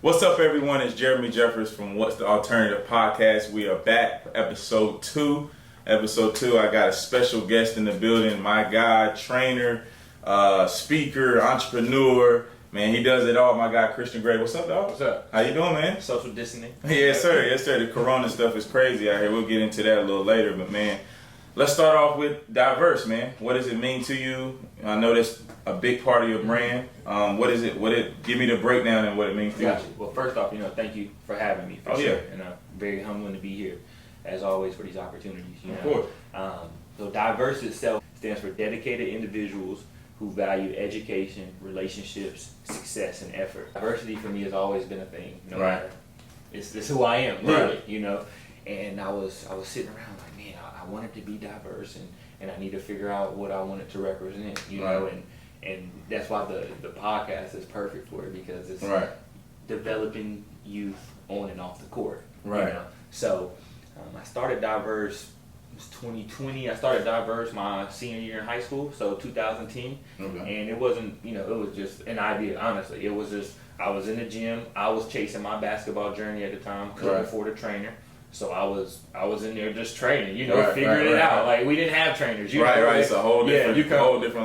What's up, everyone? It's Jeremy Jeffers from What's the Alternative Podcast. We are back for episode 2. Episode 2, I got a special guest in the building. My guy, trainer, speaker, entrepreneur. Man, he does it all. My guy, Christian Gray. What's up, dog? What's up? How you doing, man? Social distancing. Yes, sir. Yes, sir. The corona stuff is crazy out here. We'll get into that a little later. But, man, let's start off with diverse, man. What does it mean to you? I know that's a big part of your brand. What is it? Give me the breakdown and what it means to you. Well, first off, thank you for having me. For sure. Yeah. And I'm very humbling to be here, as always, for these opportunities. Of course. So diverse itself stands for dedicated individuals who value education, relationships, success, and effort. Diversity for me has always been a thing. No matter. It's who I am, literally. Right. And I was sitting around like, man, I wanted to be diverse, and I need to figure out what I wanted to represent. And that's why the podcast is perfect for it, because it's developing youth on and off the court. Right. So I started Diverse. It was 2020. I started Diverse my senior year in high school, so 2010. Okay. And it wasn't, it was just an idea. Honestly, it was just I was in the gym. I was chasing my basketball journey at the time. Couldn't afford a trainer. So I was in there just training, figuring it out. Like, we didn't have trainers. It's a whole different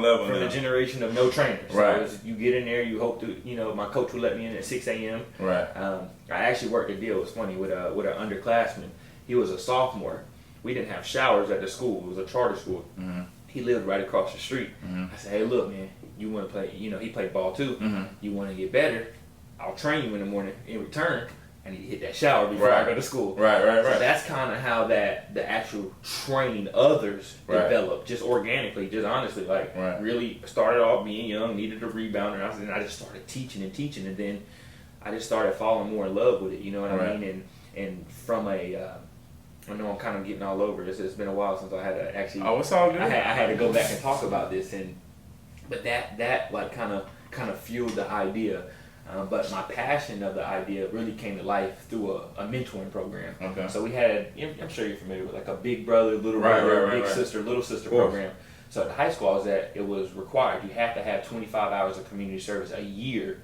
level from now. the generation of no trainers. Right. So you get in there, you hope to, my coach would let me in at 6 a.m. Right. I actually worked a deal. It was funny with an underclassman. He was a sophomore. We didn't have showers at the school. It was a charter school. Mm-hmm. He lived right across the street. Mm-hmm. I said, hey, look, man, you want to play? He played ball too. Mm-hmm. You want to get better? I'll train you in the morning. In return, I need to hit that shower before I go to school. Right. So that's kind of how the actual training others developed, just organically, just honestly. Really started off being young, needed a rebounder, and I just started teaching, and then I just started falling more in love with it. You know what I mean? And from I know I'm kind of getting all over this. It's been a while since I had to actually. Oh, it's all good. I had to go back and talk about this, but that kind of fueled the idea. But my passion of the idea really came to life through a mentoring program. Okay. So we had, I'm sure you're familiar with, like a big brother, little brother, big sister, little sister program. So at the high school I was at, it was required. You have to have 25 hours of community service a year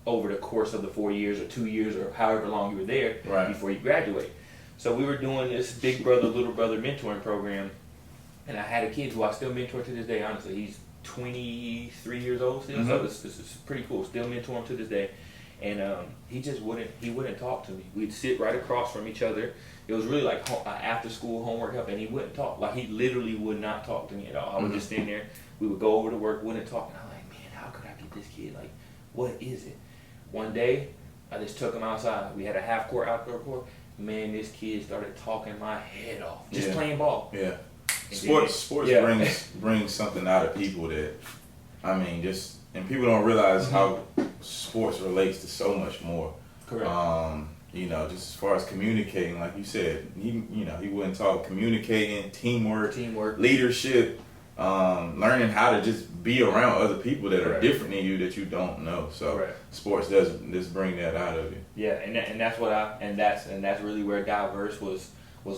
over the course of the 4 years or 2 years or however long you were there before you graduate. So we were doing this big brother, little brother mentoring program, and I had a kid who I still mentor to this day. Honestly, he's 23 years old still, so this is pretty cool. Still mentor him to this day, and he just wouldn't talk to me. We'd sit right across from each other. It was really like after school homework help, and he wouldn't talk. Like, he literally would not talk to me at all. I would just stand there. We would go over to work, wouldn't talk, and I'm like, man, how could I get this kid? Like, what is it? One day, I just took him outside. We had a half court, outdoor court. Man, this kid started talking my head off, just playing ball. Yeah. Sports brings something out of people that, and people don't realize how sports relates to so much more. Correct. Just as far as communicating, like you said, he wouldn't talk. Communicating, teamwork, leadership, learning how to just be around other people that are different than you that you don't know. So sports does bring that out of you. Yeah, and that's really where Diverse was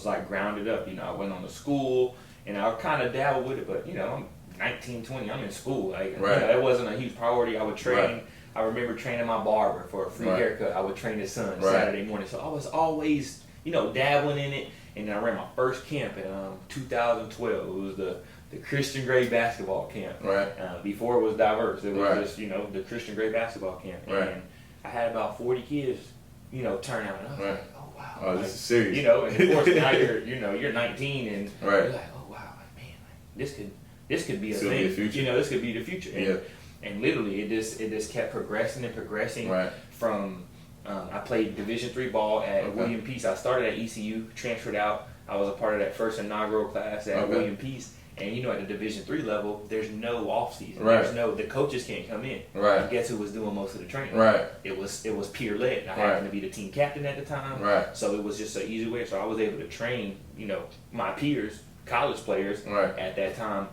like grounded up. I went on to school. And I kind of dabble with it, but I'm 19, 20, I'm in school. It wasn't a huge priority. I would train. I remember training my barber for a free haircut. I would train his son Saturday morning. So I was always, dabbling in it. And then I ran my first camp in 2012. It was the Christian Gray basketball camp. Before it was Diverse, it was just the Christian Gray basketball camp. And I had about 40 kids, turn out, and I was like, oh wow, oh, this is serious. And of course now you're 19 and you're like, this could be a thing. This could be the future. And literally, it just kept progressing and progressing. From I played Division III ball at William Peace. I started at ECU, transferred out. I was a part of that first inaugural class at William Peace. And at the Division III level, there's no off season. There's the coaches can't come in. And guess who was doing most of the training? It was peer led. I happened to be the team captain at the time. So it was just an easy way. So I was able to train, my peers, college players at that time.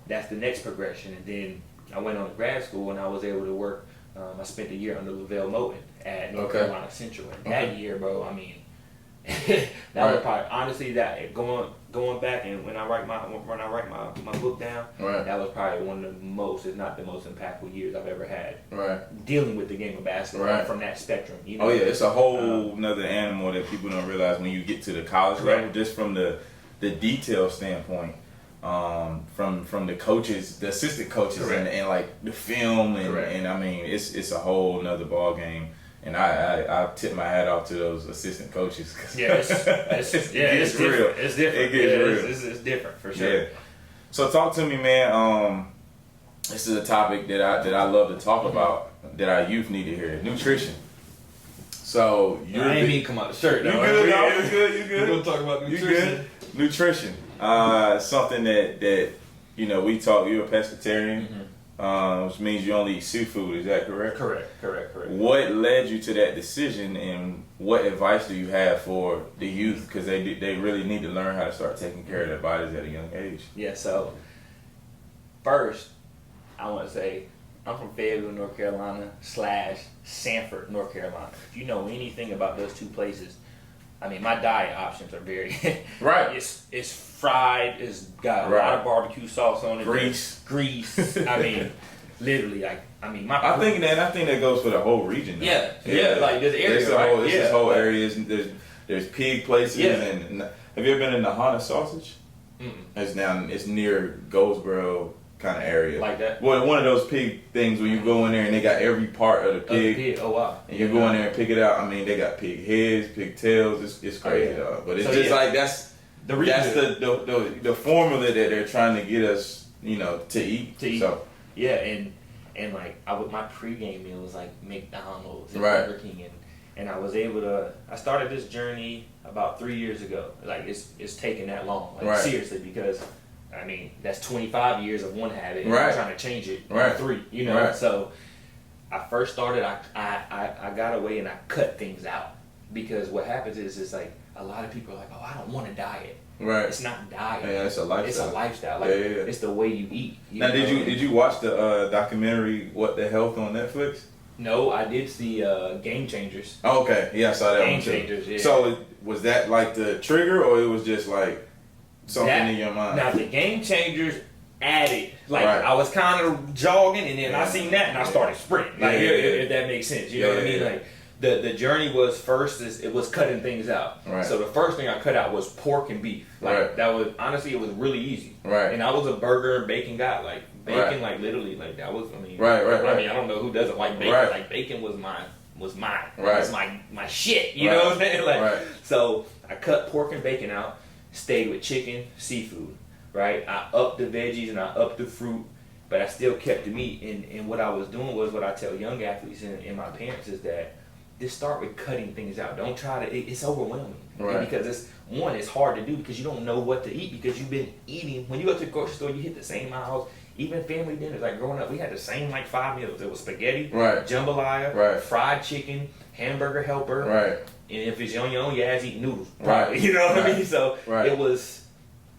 That's the next progression. And then I went on to grad school and I was able to work. I spent a year under LaVelle Moton at North Carolina Central. And that year, bro, That was probably, honestly, that going back, and when I write my book down, that was probably one of the most, if not the most impactful years I've ever had. Dealing with the game of basketball from that spectrum. You know? Oh yeah, it's a whole another animal that people don't realize when you get to the college level, just from the detail standpoint. From the coaches, the assistant coaches, and like the film, and I mean, it's a whole nother ball game. And I tip my hat off to those assistant coaches. It's real. It's different. It gets real. It's different for sure. Yeah. So talk to me, man. This is a topic that I love to talk about, that our youth need to hear: nutrition. So I ain't mean come out the shirt. You good? No, you good. You good. We're gonna talk about nutrition. You good? Nutrition. Something that we talk. You're a pescatarian. Which means you only eat seafood, is that correct? Correct. What led you to that decision, and what advice do you have for the youth? Because they really need to learn how to start taking care of their bodies at a young age. Yeah, so first, I want to say I'm from Fayetteville, North Carolina / Sanford, North Carolina. If you know anything about those two places, I mean, my diet options are very It's fried. It's got a lot of barbecue sauce on it. Grease. I mean, literally, I think that goes for the whole region. Though. Yeah. Like this area, this whole area. There's pig places. And have you ever been in the Nahana sausage? It's near Goldsboro kind of area. Like that? Well, one of those pig things where you go in there and they got every part of the pig. Oh wow! And you go in there and pick it out. I mean, they got pig heads, pig tails. It's crazy, dog. But it's like that's the formula that they're trying to get us, to eat. So and like my pregame meal was like McDonald's and Burger King, and I was able to. I started this journey about 3 years ago. Like it's taken that long, seriously, because I mean that's 25 years of one habit, and I'm trying to change it in 3. So I first started. I got away and I cut things out, because what happens is it's like a lot of people are like, oh, I don't want to diet. It's not diet. Yeah, it's a lifestyle. It's a lifestyle. Like it's the way you eat. Now, did you watch the documentary What the Health on Netflix? No, I did see Game Changers. Oh, okay. Yeah, I saw that Game one too. Changers, yeah. So was that like the trigger, or it was just like something in your mind? Now the Game Changers added, I was kind of jogging, and then I seen that and I started sprinting. If that makes sense. You know what I mean? Like the journey was first it was cutting things out. So the first thing I cut out was pork and beef. That was honestly, it was really easy. And I was a burger and bacon guy. Like bacon, like literally, like that was. I mean, I mean, I don't know who doesn't like bacon. Like bacon was mine. It's my shit. You know what I'm saying? So I cut pork and bacon out. Stayed with chicken, seafood. I upped the veggies and I upped the fruit, but I still kept the meat. And what I was doing was what I tell young athletes and my parents is that just start with cutting things out. Don't try to. It's overwhelming because it's hard to do, because you don't know what to eat, because you've been eating. When you go to the grocery store, you hit the same aisles. Even family dinners, like growing up, we had the same 5 meals. It was spaghetti, jambalaya, fried chicken, hamburger helper, and if it's on your own, your ass eat noodles. You know what I mean? So it was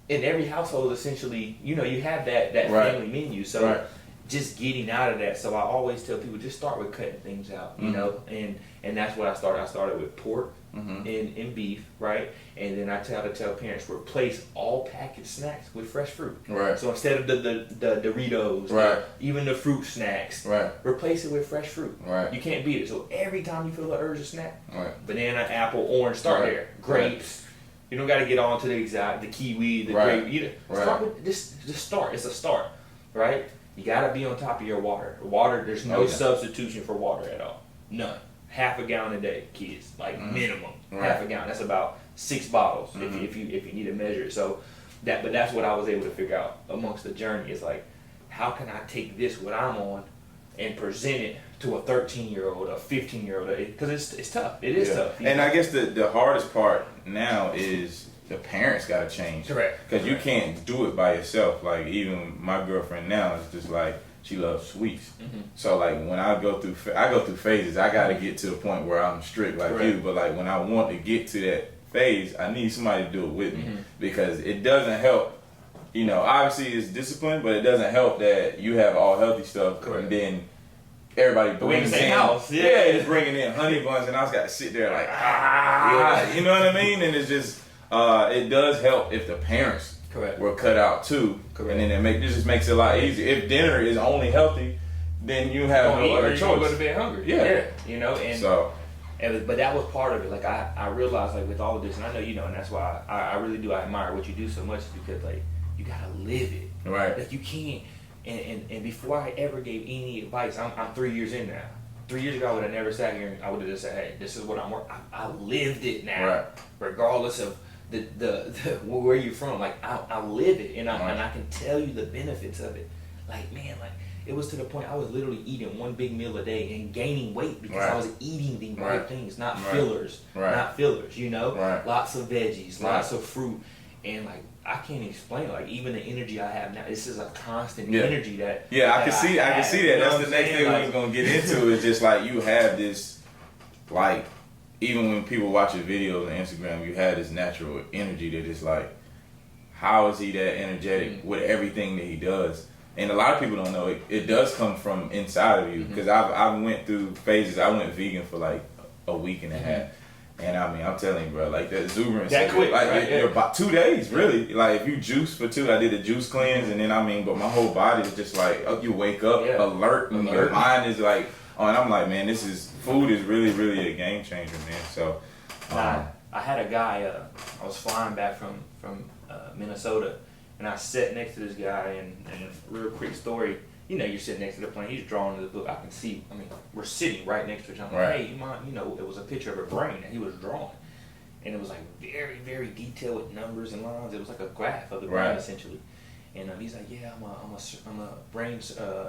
in every household essentially. You have that family menu. So just getting out of that. So I always tell people, just start with cutting things out. You know, and that's what I started. I started with pork and beef, and then I try to tell parents, replace all packaged snacks with fresh fruit. So instead of the Doritos, even the fruit snacks, replace it with fresh fruit. You can't beat it. So every time you feel the urge to snack, banana, apple, orange, start there. Grapes. You don't got to get on to the kiwi, the grape. Start with just start. It's a start, You got to be on top of your water. There's no substitution for water at all. None. Half a gallon a day, kids, minimum. Half a gallon. That's about 6 bottles if you need to measure it. So but that's what I was able to figure out amongst the journey. Is like, how can I take this, what I'm on, and present it to a 13-year-old, a 15-year-old? Because it's tough. It is tough. And I guess the hardest part now is the parents got to change. Correct. Because you can't do it by yourself. Like, even my girlfriend now is just like, she loves sweets. So like when I go through phases, I got to get to the point where I'm strict like you. But like when I want to get to that phase, I need somebody to do it with me, because it doesn't help. Obviously it's discipline, but it doesn't help that you have all healthy stuff and then everybody brings in house. it's bringing in honey buns, and I was got to sit there like you know what I mean? And it's just it does help if the parents were cut out too, and then it just makes it a lot easier. If dinner is only healthy, then you have no other choice. You go to bed hungry. Yeah, you know, and so. But that was part of it. Like I realized, like with all of this, and I know you know, and that's why I really do. I admire what you do so much, is because like you gotta live it. Right. Like you can't. And before I ever gave any advice, I'm 3 years in now. 3 years ago, I would have never sat here and I would have just said, "Hey, this is what I'm working." I lived it now, right. Regardless of the where you're from. Like I live it, and I can tell you the benefits of it. Like man, like. It was to the point I was literally eating one big meal a day and gaining weight because I was eating the right things, not fillers, you know? Lots of veggies, lots of fruit. And like, I can't explain, like even the energy I have now, this is a constant energy that I can see that. That's the next thing we was going to get into is just like you have this, like, even when people watch your videos on Instagram, you have this natural energy that is like, how is he that energetic with everything that he does? And a lot of people don't know it does come from inside of you, because I went through phases. I went vegan for like a week and a half, and I mean I'm telling you, bro, like that exuberance, that quick, like you're about 2 days, really. Like if you juice for 2, I did a juice cleanse, and then but my whole body is just like you wake up alert, and your mind is like, and I'm like, man, food is really, really a game changer, man. So I had a guy, I was flying back from Minnesota. And I sat next to this guy, and real quick story, you know, you're sitting next to the plane, he's drawing in the book, I can see, I mean, we're sitting right next to each other. I'm like, hey, you mind, you know, it was a picture of a brain that he was drawing. And it was like very, very detailed with numbers and lines. It was like a graph of the brain, essentially. And he's like, yeah, I'm a brain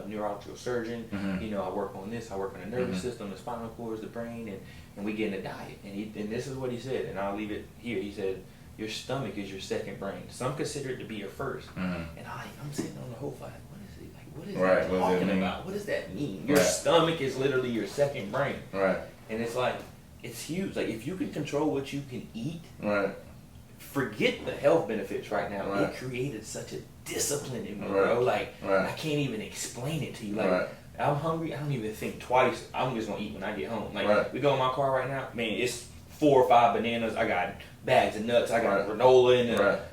neurological surgeon. You know, I work on this, I work on the nervous system, the spinal cord, the brain, and we get in a diet. And this is what he said, and I'll leave it here. He said, your stomach is your second brain. Some consider it to be your first. And I'm sitting on the whole fight. What is it? Like, what is that talking about? What does that mean? Your stomach is literally your second brain. And it's like, it's huge. Like, if you can control what you can eat, forget the health benefits right now. It created such a discipline in me, bro. Like, I can't even explain it to you. Like, I'm hungry. I don't even think twice. I'm just going to eat when I get home. Like, we go in my car right now. Man, it's 4 or 5 bananas. I got bags of nuts. I got granola in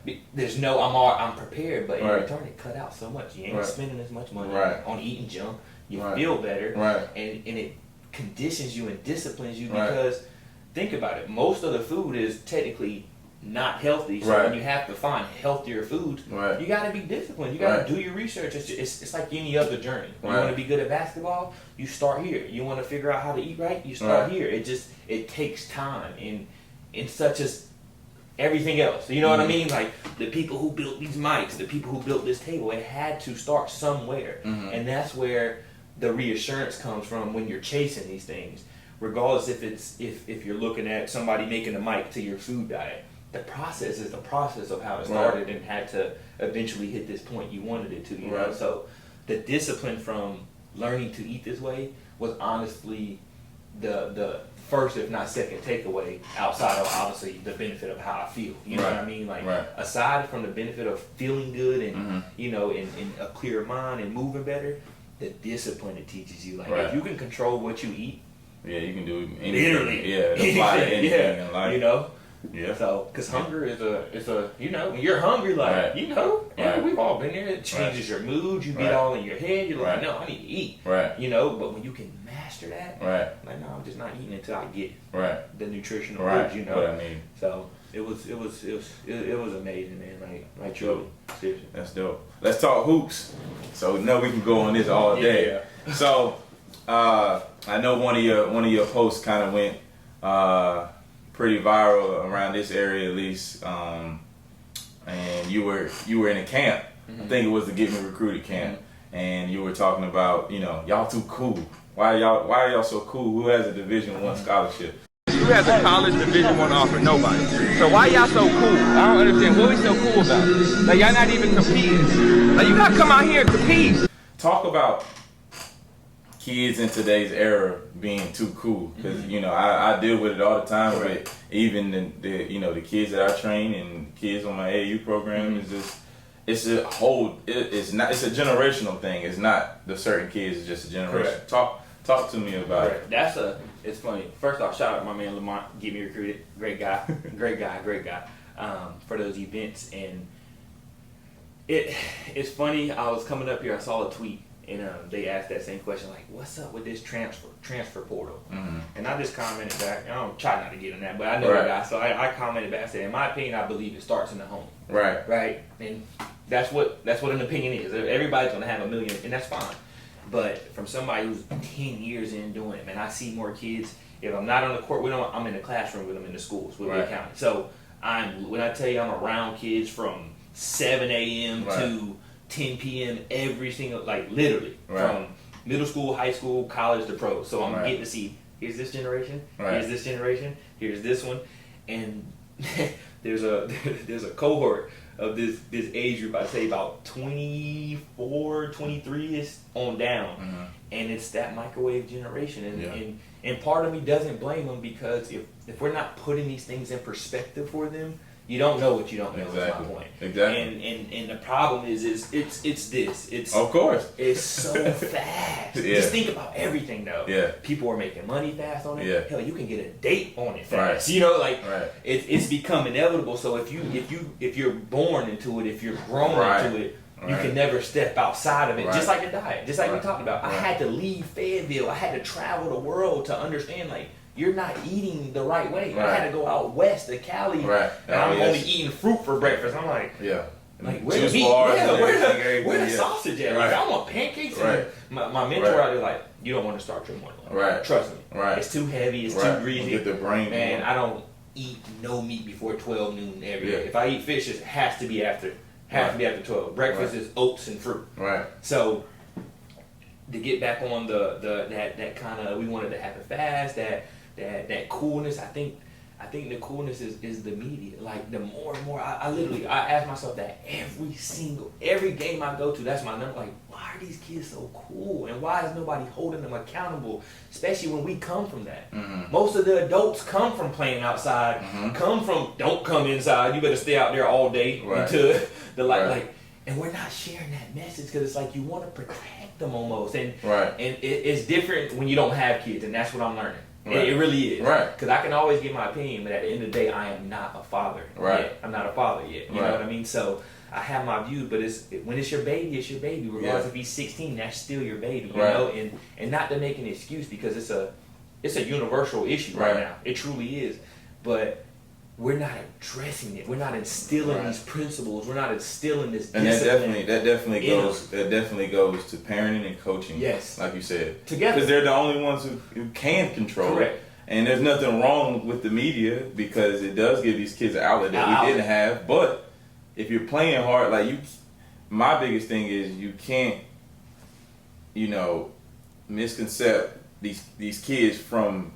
it. There's I'm prepared, but in return it cut out so much. You ain't spending as much money on eating junk. You feel better, and it conditions you and disciplines you, because think about it. Most of the food is technically not healthy, so when you have to find healthier foods, you got to be disciplined. You got to do your research. It's like any other journey. You want to be good at basketball, you start here. You want to figure out how to eat right, you start here. It takes time, and such as everything else. You know what I mean? Like the people who built these mics, the people who built this table, it had to start somewhere, and that's where the reassurance comes from when you're chasing these things. Regardless if you're looking at somebody making a mic to your food diet. The process is the process of how it started and had to eventually hit this point you wanted it to, you know? So the discipline from learning to eat this way was honestly the first, if not second takeaway, outside of obviously the benefit of how I feel. You know what I mean? Like aside from the benefit of feeling good and you know, in a clear mind and moving better, the discipline it teaches you. Like if you can control what you eat, you can do anything. Literally. Apply to anything in life. You know? So, because hunger is a you know, when you're hungry, like, you know, we've all been there. It changes your mood. You get all in your head. You're like, no, I need to eat. You know, but when you can master that, like, no, I'm just not eating until I get the nutritional foods, you know. What I mean. So it was amazing, man. Like truly, seriously. That's dope. Let's talk hoops. So now we can go on this all day. So I know one of your posts kind of went pretty viral around this area, at least, and you were in a camp. I think it was the Get Me Recruited camp, and you were talking about, you know, y'all too cool. Why are y'all so cool? Who has a Division I scholarship? Who has a college Division I offer? Nobody. So why y'all so cool? I don't understand. What we so cool about? Like, y'all not even competing. Like, you gotta come out here and compete. Talk about kids in today's era being too cool, because you know I deal with it all the time. But even the you know, the kids that I train and kids on my AAU program is just, it's a generational thing. It's not the certain kids. It's just a generation. Talk Talk to me about it. It's funny. First off, shout out to my man Lamont, get me recruited. Great guy, great guy. For those events, and it's funny. I was coming up here, I saw a tweet, and they asked that same question, like, "What's up with this transfer portal?" Mm-hmm. And I just commented back. I don't try not to get in that, but I know the guy, so I commented back. I said, "In my opinion, I believe it starts in the home." Right, and that's what an opinion is. Everybody's gonna have a million, and that's fine. But from somebody who's 10 years in doing it, man, I see more kids. If I'm not on the court with them, I'm in the classroom with them in the schools with the accounting. So when I tell you I'm around kids from 7 a.m. to 10 p.m. every single, like literally from middle school, high school, college to pro. So I'm getting to see, here's this generation, here's this generation, here's this one, and there's a cohort of this age group, I'd say about 24, 23 is on down, and it's that microwave generation, and part of me doesn't blame them, because if we're not putting these things in perspective for them, you don't know what you don't know. Exactly. Is my point. Exactly. And the problem is it's of course it's so fast. Just think about everything though. Yeah. People are making money fast on it. Yeah. Hell, you can get a date on it fast. You know, like it's become inevitable. So if you're born into it, if you're grown into it, you can never step outside of it. Just like the diet, just like we talked about. I had to leave Fayetteville. I had to travel the world to understand, like, you're not eating the right way. I had to go out west to Cali, and I'm only eating fruit for breakfast. I'm like, like where the meat? Where the sausage at? Like, I want pancakes. And my mentor out there, like, you don't want to start your morning. Trust me. It's too heavy. It's too greasy. Get the brain. And I don't eat no meat before 12 noon every day. If I eat fish, it has to be after 12. Breakfast is oats and fruit. So to get back on that kind of, we wanted to have it fast, that coolness. I think the coolness is the media. Like, the more and more, I ask myself that every game I go to, that's my number. Like, why are these kids so cool, and why is nobody holding them accountable? Especially when we come from that. Most of the adults come from playing outside. Come from, don't come inside. You better stay out there all day until the light. Like, and we're not sharing that message, because it's like you want to protect them almost. And it's different when you don't have kids, and that's what I'm learning. It really is. Because I can always give my opinion, but at the end of the day, I am not a father yet. I'm not a father yet. You know what I mean? So I have my view, but when it's your baby, it's your baby. Regardless if he's 16, that's still your baby. You know? And not to make an excuse, because it's a universal issue right now. It truly is. But we're not addressing it. We're not instilling these principles. We're not instilling this discipline. And that definitely goes to parenting and coaching. Yes. Like you said. Together. Because they're the only ones who can control it. And there's nothing wrong with the media, because it does give these kids an outlet that we didn't have. But if you're playing hard, like my biggest thing is you can't, misconcept these kids from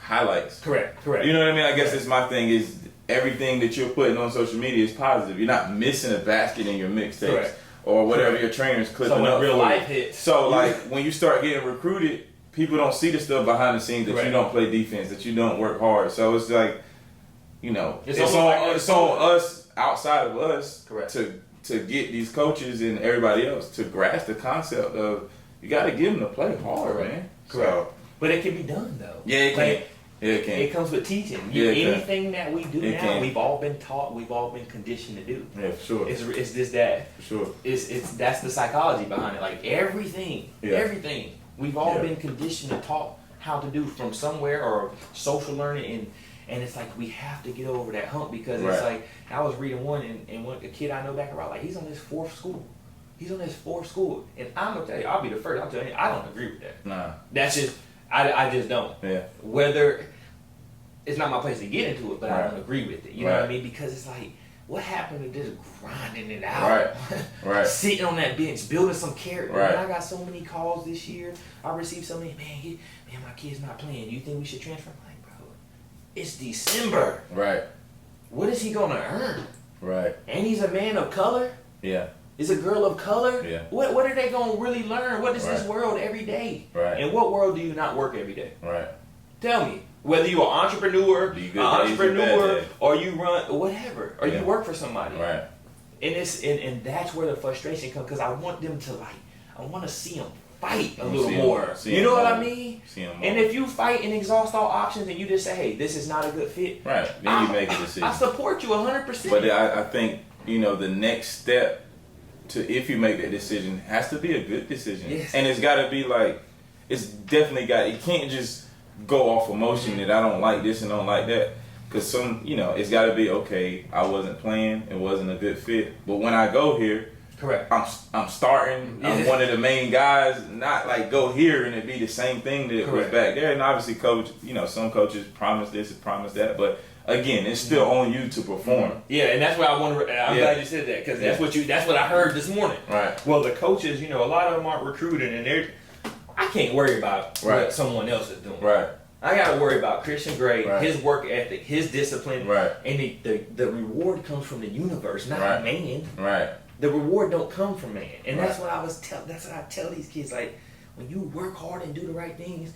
highlights. Correct. You know what I mean? I guess it's my thing is everything that you're putting on social media is positive. You're not missing a basket in your mixtapes or whatever your trainer's clipping up. Real life hits. So like when you start getting recruited, people don't see the stuff behind the scenes, that you don't play defense, that you don't work hard. So it's like, it's on us, outside of us, to get these coaches and everybody else to grasp the concept of, you got to get them to play hard, man. So, but it can be done though. Yeah, it can. It comes with teaching. Anything that we do now, we've all been taught, we've all been conditioned to do. Yeah, for sure. It's just that. For sure. It's that's the psychology behind it. Like everything, we've all been conditioned and taught how to do from somewhere, or social learning, and it's like we have to get over that hump, because it's like, I was reading one, and a kid I know back around, like, he's on his fourth school. And I'm gonna tell you, I'll be the first. I'll tell you, I don't agree with that. Nah. That's just, I just don't. Yeah. Whether, it's not my place to get into it, but I don't agree with it. You know what I mean? Because it's like, what happened to just grinding it out? Sitting on that bench, building some character. Man, I got so many calls this year. I received so many, man, my kid's not playing. Do you think we should transfer? I'm like, bro, it's December. What is he gonna earn? And he's a man of color. Is a girl of color. What are they gonna really learn? What is this world every day? And what world do you not work every day? Tell me. Whether you're an entrepreneur, or you run whatever, or you work for somebody. And that's where the frustration comes, because I want them to, like, I want to see them fight a little more. You know what I mean? And if you fight and exhaust all options and you just say, hey, this is not a good fit. Right. Then you make a decision. I support you 100%. But I think, the next step to, if you make that decision, has to be a good decision. Yes. And it's got to be like, it's definitely got, you can't just go off emotion that I don't like this and don't like that. Because it's got to be, okay, I wasn't playing, it wasn't a good fit. But when I go here, correct. I'm starting. I'm one of the main guys. Not like go here and it be the same thing that was back there. And obviously, coach. Some coaches promise this and promise that, but again, it's still on you to perform. Yeah, and that's why I want to. I'm glad you said that because that's what I heard this morning. Right. Well, the coaches, a lot of them aren't recruiting, and I can't worry about what someone else is doing. Right. I got to worry about Christian Gray, right. his work ethic, his discipline, right. And the reward comes from the universe, not man. Right. The reward don't come from man, and right. that's what I tell these kids. Like, when you work hard and do the right things,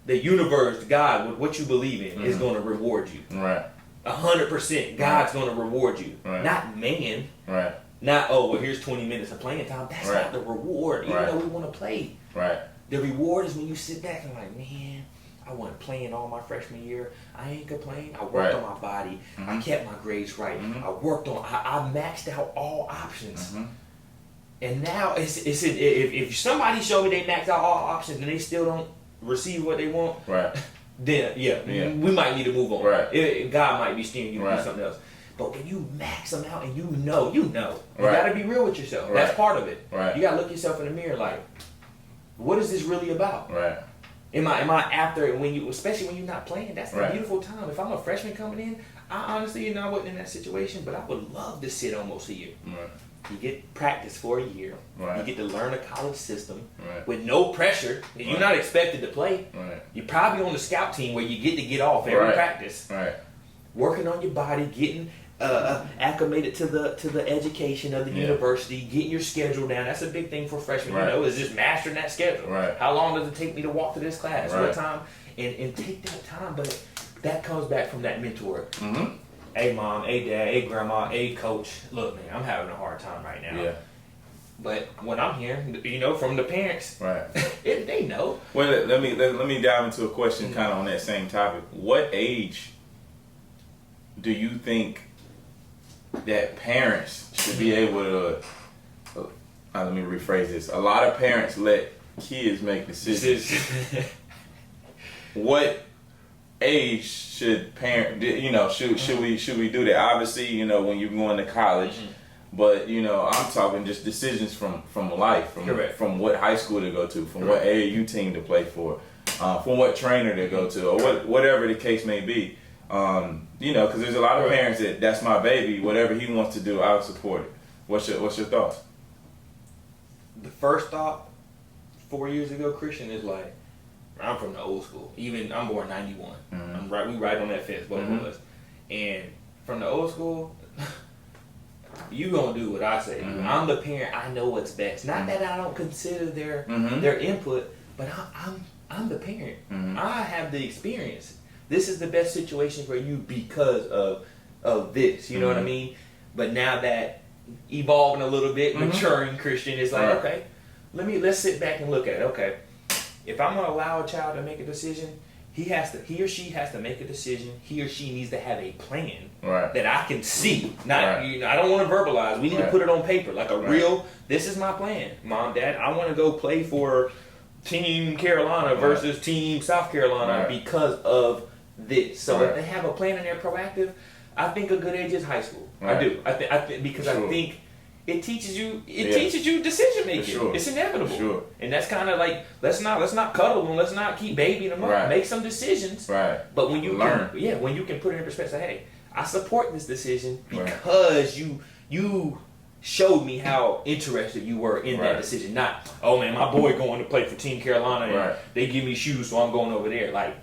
the universe, God, what you believe in, is going to reward you. Right. 100%, God's going to reward you, not man. Right. Not here's 20 minutes of playing time. That's not the reward, even though we want to play. Right. The reward is when you sit back and like, man, I wasn't playing all my freshman year. I ain't complaining. I worked on my body. I kept my grades right. I worked on. I maxed out all options. And now if somebody showed me they maxed out all options and they still don't receive what they want, then we might need to move on. Right. God might be steering you to do something else. But when you max them out and you know, you got to be real with yourself. That's part of it. Right. You got to look yourself in the mirror like, what is this really about? Right. Am I after especially when you're not playing? That's a beautiful time. If I'm a freshman coming in, I honestly, I wasn't in that situation, but I would love to sit almost a year. Right. You get practice for a year. Right. You get to learn a college system with no pressure. You're not expected to play. Right. You're probably on the scout team where you get off every practice. Right. Working on your body, getting acclimated to the education of the university, getting your schedule down. That's a big thing for freshmen. Is just mastering that schedule. Right. How long does it take me to walk to this class? What time? And take that time, but that comes back from that mentor. Hey mom, hey dad, hey grandma, hey coach. Look, man, I'm having a hard time right now. Yeah. But when I'm here, from the parents, they know. Well, let me dive into a question kind of on that same topic. What age do you think that parents should be able to, let me rephrase this. A lot of parents let kids make decisions. What age should should we do that? Obviously, when you're going to college, but I'm talking just decisions from life, from what high school to go to, from what AAU team to play for, from what trainer to go to, or whatever the case may be. Because there's a lot of parents that's my baby. Whatever he wants to do, I'll support it. What's your thoughts? The first thought 4 years ago, Christian, is like, I'm from the old school. Even I'm born 91. We right on that fence, both of us. And from the old school, you gonna do what I say. I'm the parent. I know what's best. Not that I don't consider their input, but I'm the parent. I have the experience. This is the best situation for you because of this. You know what I mean? But now that evolving a little bit, maturing Christian is like, okay, let's sit back and look at it. Okay, if I'm gonna allow a child to make a decision, he or she has to make a decision. He or she needs to have a plan that I can see. Not I don't want to verbalize. We need to put it on paper, like a real. This is my plan, Mom, Dad. I want to go play for Team Carolina versus Team South Carolina because of this. So if they have a plan and they're proactive, I think a good age is high school. I do. I think because I think it teaches you decision making. Sure. It's inevitable. Sure. And that's kind of like let's not cuddle them. Let's not keep babying them up. Make some decisions. Right. But when you learn, when you can put it in perspective, say, hey, I support this decision because you showed me how interested you were in that decision. Not, oh man, my boy going to play for Team Carolina and they give me shoes, so I'm going over there. Like,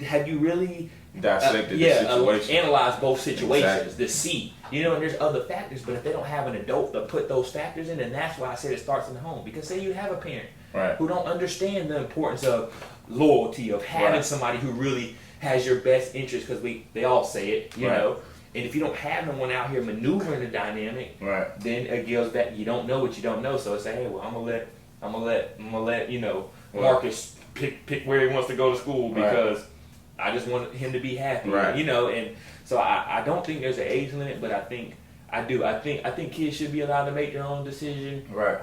have you really dissected the situation? Analyze both situations to see. And there's other factors, but if they don't have an adult to put those factors in, and that's why I said it starts in the home. Because say you have a parent who don't understand the importance of loyalty, of having somebody who really has your best interest, because they all say it, you know. And if you don't have no one out here maneuvering the dynamic, then it goes back, you don't know what you don't know. So it's like, hey, well, I'm going to let I'm gonna let Marcus pick where he wants to go to school because I just want him to be happy. Right. And so I don't think there's an age limit, but I think kids should be allowed to make their own decision. Right.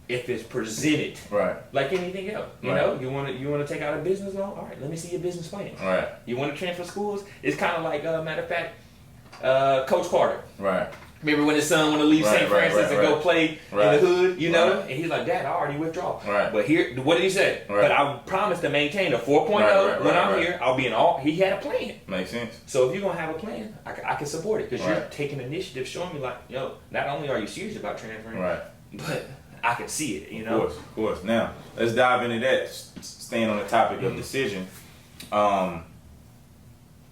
If it's presented. Right. Like anything else. You know, you want to take out a business loan? All right, let me see your business plan. Right. You want to transfer schools? It's kind of like, matter of fact, Coach Carter. Right. Remember when his son wanted to leave St. Francis and go play in the hood, and he's like, Dad, I already withdraw. Right. But here, what did he say? Right. But I promised to maintain a 4.0 when I'm here. I'll be in all. He had a plan. Makes sense. So if you're going to have a plan, I can support it because you're taking initiative, showing me like, not only are you serious about transferring, but I can see it, Of course. Now, let's dive into that. Staying on the topic of decision.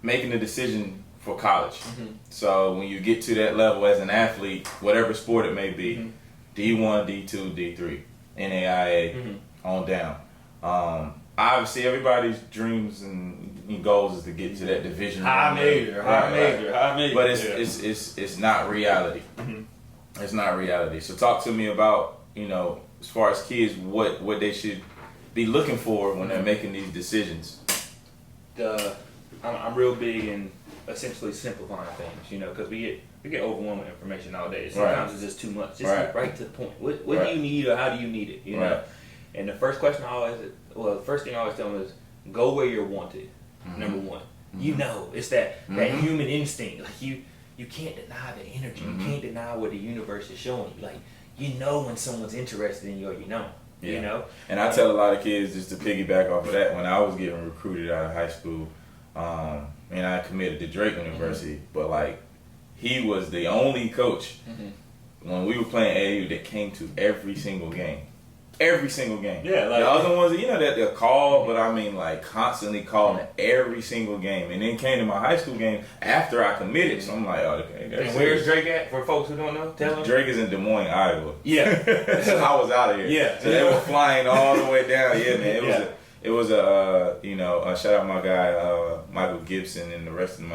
Making a decision for college. So when you get to that level as an athlete, whatever sport it may be, D1, D2, D3, NAIA, on down. Obviously, everybody's dreams and goals is to get to that division. High major. But it's not reality. It's not reality. So talk to me about, as far as kids, what they should be looking for when they're making these decisions. I'm real big in essentially simplifying things, because we get overwhelmed with information nowadays. Sometimes it's just too much. Just get right to the point. What do you need or how do you need it? know. And the first thing I always tell them is go where you're wanted. Number one, it's that human instinct. Like you can't deny the energy. You can't deny what the universe is showing you. Like when someone's interested in you, or you know. And I tell a lot of kids, just to piggyback off of that, when I was getting recruited out of high school, and I committed to Drake University, but he was the only coach when we were playing AAU that came to every single game. Every single game. Yeah, the other ones, that they'll call, but constantly calling every single game. And then came to my high school game after I committed, so I'm like, oh, okay. And where's Drake at? For folks who don't know, tell them. Drake is in Des Moines, Iowa. Yeah. So I was out of here. Yeah. So they were flying all the way down. Yeah, man. It was a shout out my guy Michael Gibson and the rest of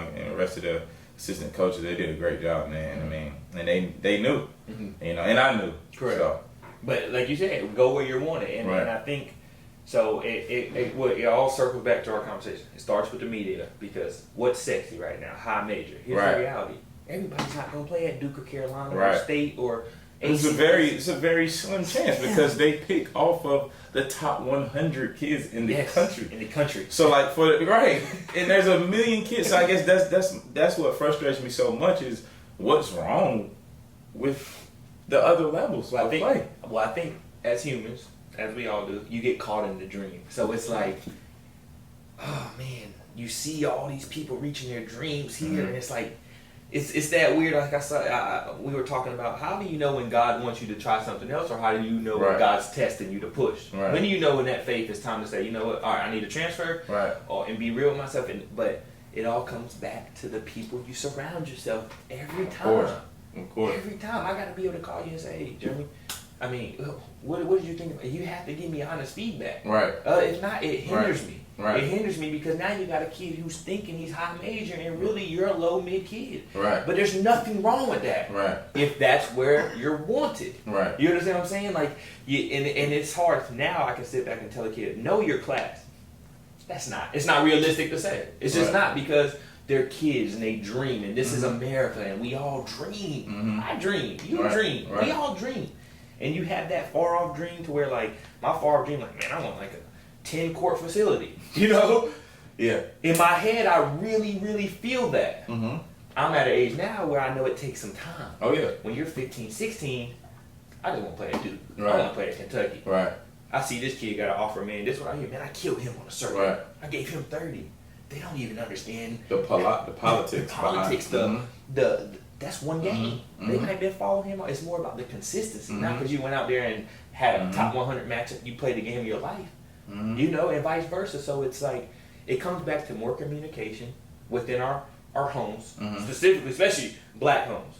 the assistant coaches. They did a great job, man. I mean, and they knew, and I knew. Correct. So. But like you said, go where you're wanted, and I think so. It all circles back to our conversation. It starts with the media because what's sexy right now? High major. Here's the reality. Everybody's not gonna play at Duke or Carolina or State or. It's a very slim chance because they pick off of the top 100 kids in the country. In the country. So and there's a million kids. So I guess that's what frustrates me so much is what's wrong with the other levels of play. Well, I think as humans, as we all do, you get caught in the dream. So it's like, oh man, you see all these people reaching their dreams here, and it's like. It's that weird, like I said, we were talking about, how do you know when God wants you to try something else, or how do you know when God's testing you to push? When do you know when that faith is time to say, you know what, all right, I need to transfer, and be real with myself, but it all comes back to the people you surround yourself every time. Of course. Every time. I got to be able to call you and say, hey, Jeremy, what did you think about it? You have to give me honest feedback. If not, it hinders me. It hinders me because now you got a kid who's thinking he's high major and really you're a low mid kid. But there's nothing wrong with that. If that's where you're wanted. You understand what I'm saying? And it's hard. Now I can sit back and tell a kid, know your class. It's not realistic to say. It's just not, because they're kids and they dream, and this is America and we all dream. I dream. You dream. We all dream. And you have that far off dream to where my far off dream, man, I want a 10-court facility, Yeah. In my head, I really, really feel that. I'm at an age now where I know it takes some time. Oh, yeah. When you're 15, 16, I just want to play at Duke. I want to play at Kentucky. I see this kid got an offer, man. This is what I hear, man. I killed him on a circuit. I gave him 30. They don't even understand the politics. That's one game. They might have been following him. It's more about the consistency, not because you went out there and had a top 100 matchup. You played the game of your life. And vice versa. So it's it comes back to more communication within our homes, specifically, especially black homes.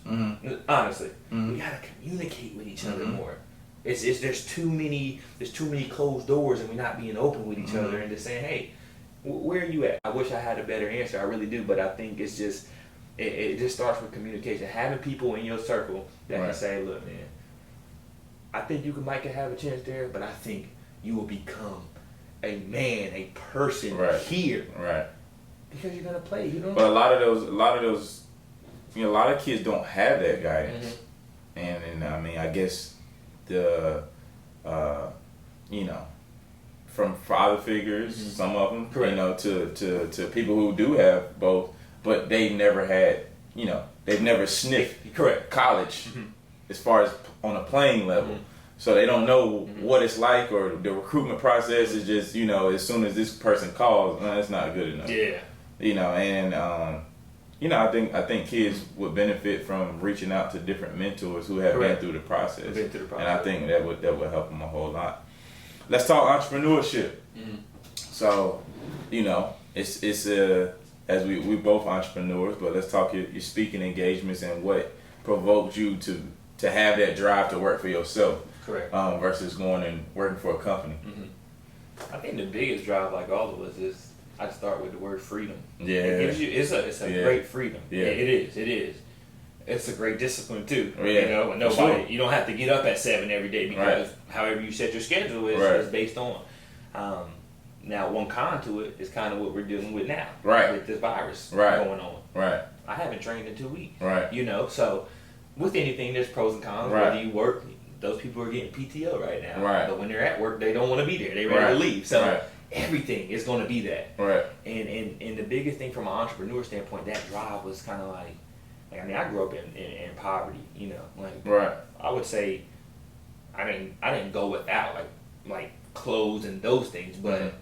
Honestly, we gotta communicate with each other more. There's too many closed doors, and we're not being open with each other and just saying, hey, where are you at? I wish I had a better answer. I really do, but I think it's just it just starts with communication. Having people in your circle that can say, look, man, I think you might have a chance there, but I think you will become a man, a person here. Right. Because you're gonna play. You don't. But a lot of those, you know, a lot of kids don't have that guidance, and I mean, I guess the, you know, from father figures, some of them, you know, to people who do have both, but they never had, you know, they've never sniffed college as far as on a playing level. So they don't know what it's like, or the recruitment process is just, you know, as soon as this person calls, no, it's not good enough. Yeah. You know, and you know, I think kids would benefit from reaching out to different mentors who have been through the process. And I think that would help them a whole lot. Let's talk entrepreneurship. So, you know, it's as we both entrepreneurs, but let's talk your speaking engagements and what provoked you to have that drive to work for yourself. Correct. Versus going and working for a company. I think the biggest drive, like all of us, is I'd start with the word freedom. Yeah. It gives you, it's a great freedom. Yeah. It is. It's a great discipline too. Yeah. You know, nobody, you don't have to get up at 7 every day because however you set your schedule is based on. Now, one con to it is kind of what we're dealing with now. With this virus going on. I haven't trained in 2 weeks. You know, so with anything, there's pros and cons. Whether you work, those people are getting PTO right now. But when they're at work, they don't want to be there. They're ready to leave. So everything is going to be that. And the biggest thing from an entrepreneur standpoint, that drive was kind of like I mean, I grew up in poverty. You know, like I would say, I didn't go without like clothes and those things, but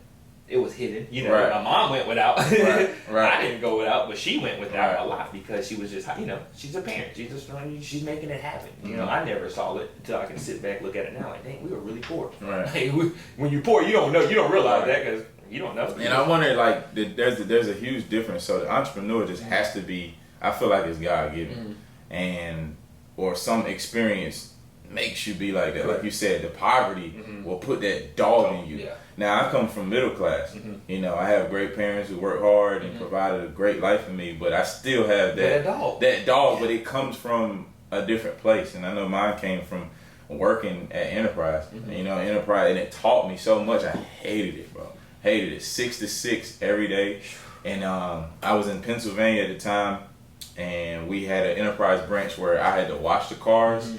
it was hidden. You know, my mom went without. I didn't go without, but she went without a lot because she was just, you know, she's a parent. She's making it happen. You know, I never saw it until I can sit back, look at it now. Like, dang, we were really poor. Like, when you're poor, you don't know, you don't realize that because you don't know. And I wonder, like, there's a huge difference. So the entrepreneur just has to be, I feel like it's God given, and or some experience makes you be like that. Like you said, the poverty will put that dog in you. Now, I come from middle class. You know, I have great parents who work hard and provided a great life for me, but I still have that dog, but it comes from a different place. And I know mine came from working at Enterprise. You know, Enterprise, and it taught me so much. I hated it, bro. Hated it. 6 to 6 every day. And I was in Pennsylvania at the time, and we had an Enterprise branch where I had to wash the cars,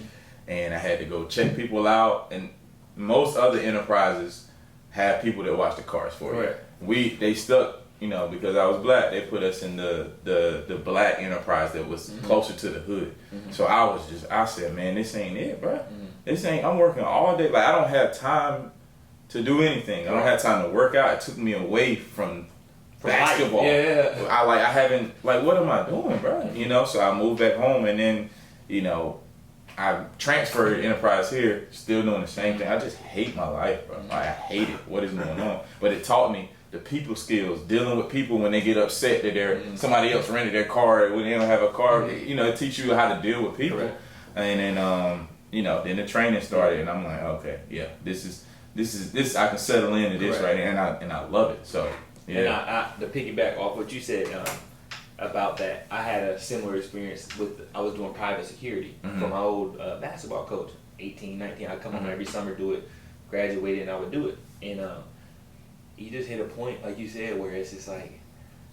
and I had to go check people out. And most other enterprises have people that watch the cars for you. They stuck, you know, because I was black, they put us in the black enterprise that was closer to the hood. So I said, man, this ain't it, bro. This ain't, I'm working all day. Like, I don't have time to do anything. I don't have time to work out. It took me away from basketball. I haven't, like, what am I doing, bro? You know, so I moved back home, and then, you know, I transferred Enterprise here, still doing the same thing. I just hate my life, bro. I hate it. What is going on? But it taught me the people skills, dealing with people when they get upset that somebody else rented their car when they don't have a car. You know, it teaches you how to deal with people. And then, you know, then the training started, and I'm like, okay, yeah, this I can settle into this right here, and I love it. So yeah. And to piggyback off what you said about that, I had a similar experience I was doing private security for my old basketball coach. 18, 19, I'd come home every summer, do it, graduated, and I would do it. And you just hit a point, like you said, where it's just like,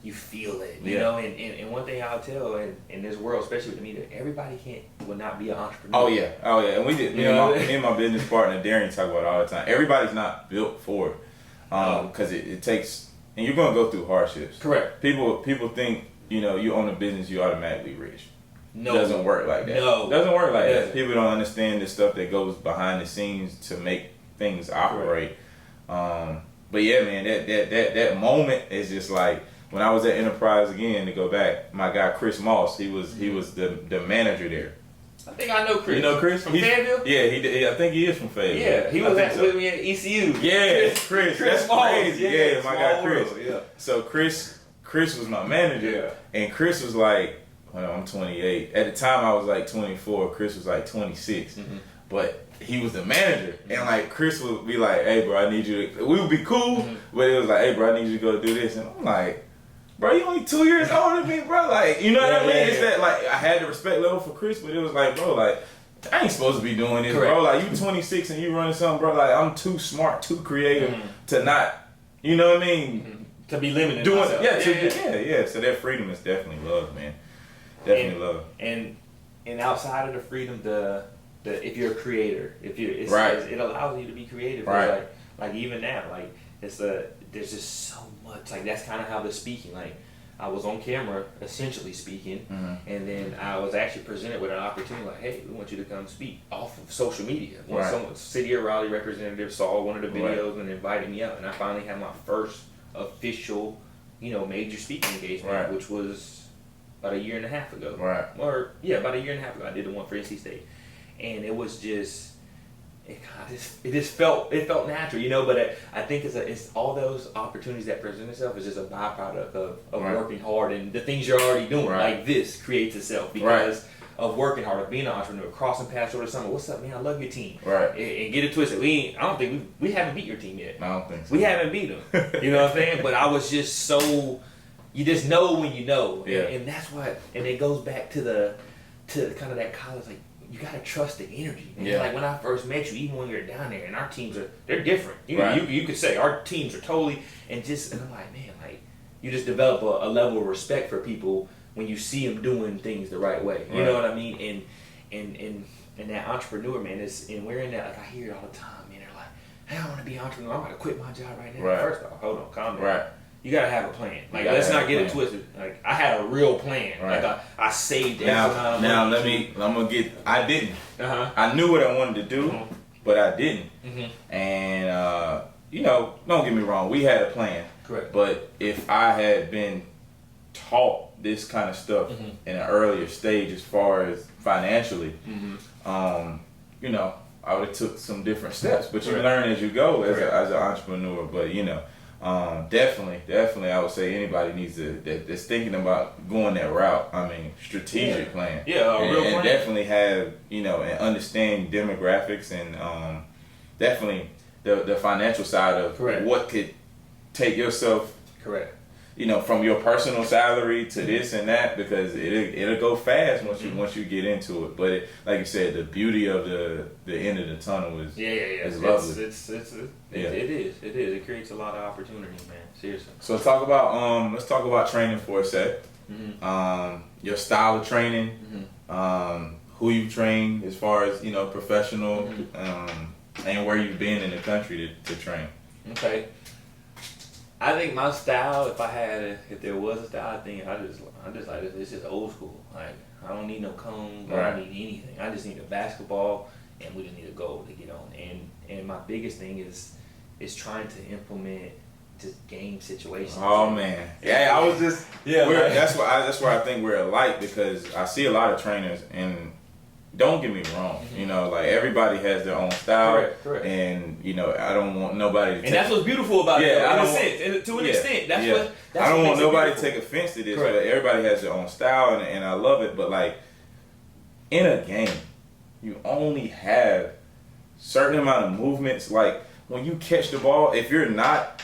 you feel it, you know? And one thing I'll tell in this world, especially with the media, everybody will not be an entrepreneur. Oh yeah. And we did, me and my business partner, Darian, talk about it all the time. Everybody's not built for it. Because it takes, and you're going to go through hardships. Correct. People think, you know, you own a business, you automatically rich. No. It doesn't work like that. No. It doesn't work like that. People don't understand the stuff that goes behind the scenes to make things operate. But yeah, man, that moment is just like, when I was at Enterprise again, to go back, my guy Chris Moss, he was the manager there. I think I know Chris. You know Chris? From Fayetteville? Yeah, I think he is from Fayetteville. Yeah, he was with me at ECU. Yeah, Chris. That's Moss. crazy. Yeah, my guy Chris. Yeah. So Chris was my manager, and Chris was like, well, I'm 28. At the time, I was like 24. Chris was like 26. But he was the manager, and like Chris would be like, "Hey, bro, I need you to." We would be cool, but it was like, "Hey, bro, I need you to go do this," and I'm like, "Bro, you only 2 years older than me, bro." Like, you know what I mean? It's that, like, I had the respect level for Chris, but it was like, bro, like, I ain't supposed to be doing this, bro. Like, you 26 and you running something, bro. Like, I'm too smart, too creative to not, you know what I mean? To be limited. Doing myself. Yeah. So that freedom is definitely love, man. Definitely love. And outside of the freedom, the if you're a creator, it allows you to be creative. Right. Like even now, like there's just so much. Like that's kind of how the speaking. Like I was on camera, essentially speaking, and then I was actually presented with an opportunity. Like, hey, we want you to come speak off of social media. When someone, City of Raleigh representative, saw one of the videos and invited me out, and I finally had my first official, major speaking engagement, which was about a year and a half ago. About a year and a half ago, I did the one for NC State, and it was just. It felt natural, but I think it's all those opportunities that present itself is just a byproduct of working hard, and the things you're already doing, like this creates itself because of working hard, of being an entrepreneur, crossing paths over the summer. What's up, man? I love your team. And get it twisted. I don't think we haven't beat your team yet. I don't think so. We haven't beat them. You know what I'm saying? But I was just so, you just know when you know. And that's what, and it goes back to kind of that college, like, you gotta trust the energy, man. Like when I first met you, even when you're down there, and our teams they're different. You could say our teams are totally, and I'm like, man, like you just develop a level of respect for people when you see them doing things the right way. You know what I mean? And that entrepreneur, man, and we're in that. Like I hear it all the time, man. They're like, hey, I want to be an entrepreneur. I'm gonna quit my job right now. First off, hold on, calm down. You gotta have a plan. Like let's not get it twisted. Like I had a real plan. Like I saved it. Now I didn't. I knew what I wanted to do, but I didn't. And don't get me wrong, we had a plan. Correct. But if I had been taught this kind of stuff in an earlier stage, as far as financially, I would have took some different steps. But you learn as you go as an entrepreneur. But definitely, I would say anybody needs that's thinking about going that route. I mean, strategic plan. A real plan. And definitely have, and understand demographics and definitely the financial side of what could take yourself. From your personal salary to this and that, because it'll go fast once you get into it. But like you said, the beauty of the end of the tunnel is lovely. It is. It creates a lot of opportunity, man. Seriously. So let's talk about training for a sec. Your style of training, who you train as far as professional, and where you've been in the country to train. Okay. I think my style, if there was a style, I think I just like this. It's just old school. Like I don't need no cones. I don't need anything. I just need a basketball, and we just need a goal to get on. And my biggest thing is trying to implement just game situations. Oh man, I was just that's why I think we're alike, because I see a lot of trainers, and don't get me wrong, like everybody has their own style, and I don't want nobody to and that's what's beautiful about it, to an extent. That's I don't want nobody to take offense to this, but everybody has their own style, and I love it. But like in a game, you only have certain amount of movements. Like when you catch the ball, if you're not